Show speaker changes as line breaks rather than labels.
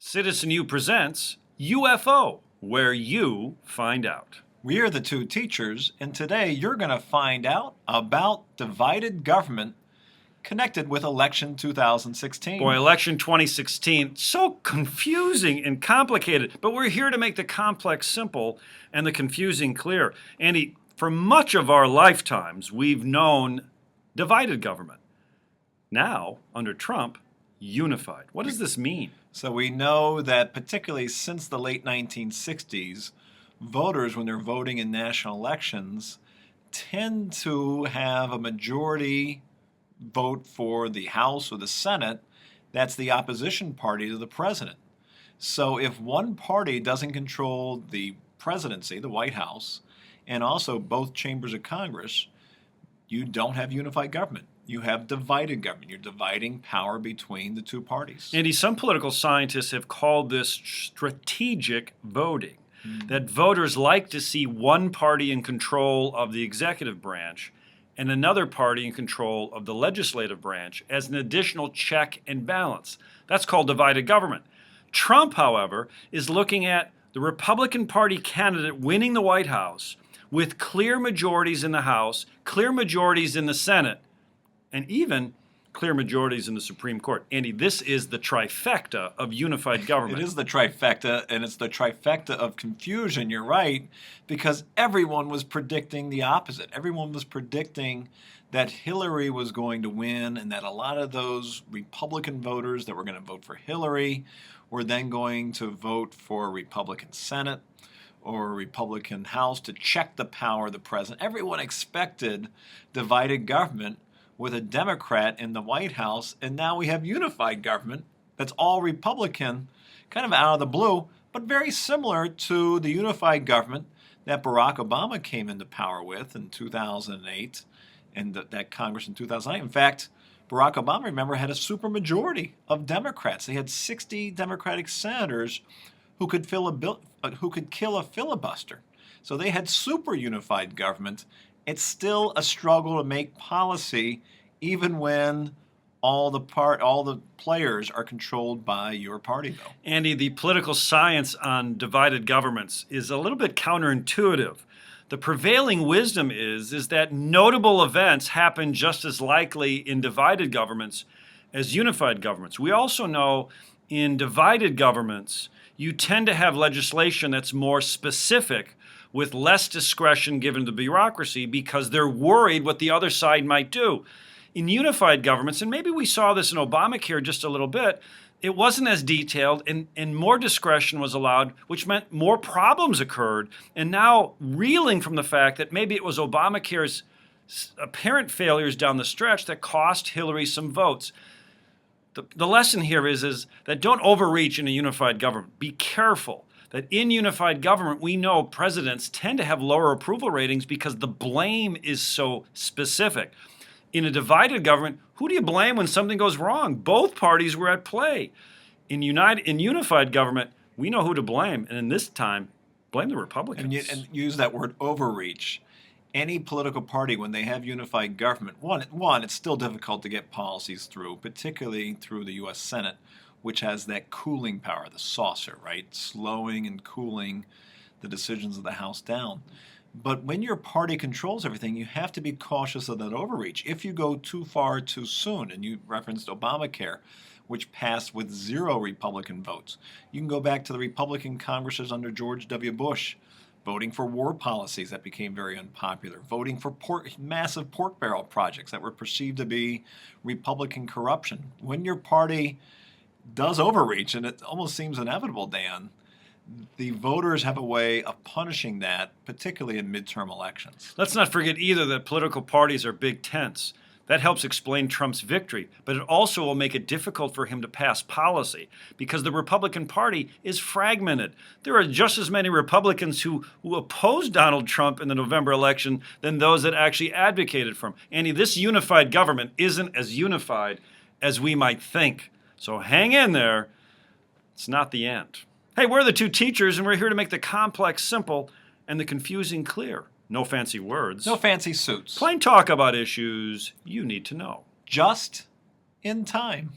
Citizen U presents UFO, where you find out.
We are the two teachers, and today you're going to find out about divided government connected with election 2016.
Boy, election 2016, so confusing and complicated, but we're here to make the complex simple and the confusing clear. Andy, for much of our lifetimes, we've known divided government. Now, under Trump, unified. What does this mean?
So we know that particularly since the late 1960s, voters, when they're voting in national elections, tend to have a majority vote for the House or the Senate. That's the opposition party to the president. So if one party doesn't control the presidency, the White House, and also both chambers of Congress, you don't have unified government. You have divided government. You're dividing power between the two parties.
Andy, some political scientists have called this strategic voting, that voters like to see one party in control of the executive branch and another party in control of the legislative branch as an additional check and balance. That's called divided government. Trump, however, is looking at the Republican Party candidate winning the White House with clear majorities in the House, clear majorities in the Senate, and even clear majorities in the Supreme Court. Andy, this is the trifecta of unified government.
It is the trifecta, and it's the trifecta of confusion, you're right, because everyone was predicting the opposite. Everyone was predicting that Hillary was going to win and that a lot of those Republican voters that were going to vote for Hillary were then going to vote for a Republican Senate or a Republican House to check the power of the president. Everyone expected divided government with a Democrat in the White House, and now we have unified government that's all Republican, kind of out of the blue, but very similar to the unified government that Barack Obama came into power with in 2008 and that Congress in 2009. In fact, Barack Obama, remember, had a supermajority of Democrats. They had 60 Democratic senators who could kill a filibuster. So they had super unified government. It's still a struggle to make policy, even when all the players are controlled by your party, though.
Andy, the political science on divided governments is a little bit counterintuitive. The prevailing wisdom is that notable events happen just as likely in divided governments as unified governments. We also know in divided governments, you tend to have legislation that's more specific with less discretion given to the bureaucracy because they're worried what the other side might do. In unified governments, and maybe we saw this in Obamacare just a little bit, it wasn't as detailed and more discretion was allowed, which meant more problems occurred. And now reeling from the fact that maybe it was Obamacare's apparent failures down the stretch that cost Hillary some votes. The lesson here is that don't overreach in a unified government. Be careful that in unified government, we know presidents tend to have lower approval ratings because the blame is so specific. In a divided government, who do you blame when something goes wrong? Both parties were at play. In unified government, we know who to blame, and in this time, blame the Republicans.
And use that word overreach. Any political party, when they have unified government, one, it's still difficult to get policies through, particularly through the U.S. Senate, which has that cooling power, the saucer, right? Slowing and cooling the decisions of the House down. But when your party controls everything, you have to be cautious of that overreach. If you go too far too soon, and you referenced Obamacare, which passed with 0 Republican votes. You can go back to the Republican Congresses under George W. Bush, voting for war policies that became very unpopular, voting for massive pork barrel projects that were perceived to be Republican corruption. When your party does overreach, and it almost seems inevitable, Dan, the voters have a way of punishing that, particularly in midterm elections.
Let's not forget either that political parties are big tents. That helps explain Trump's victory, but it also will make it difficult for him to pass policy because the Republican Party is fragmented. There are just as many Republicans who opposed Donald Trump in the November election than those that actually advocated for him. Andy, this unified government isn't as unified as we might think. So hang in there. It's not the end. Hey, we're the two teachers, and we're here to make the complex simple and the confusing clear. No fancy words.
No fancy suits.
Plain talk about issues you need to know.
Just in time.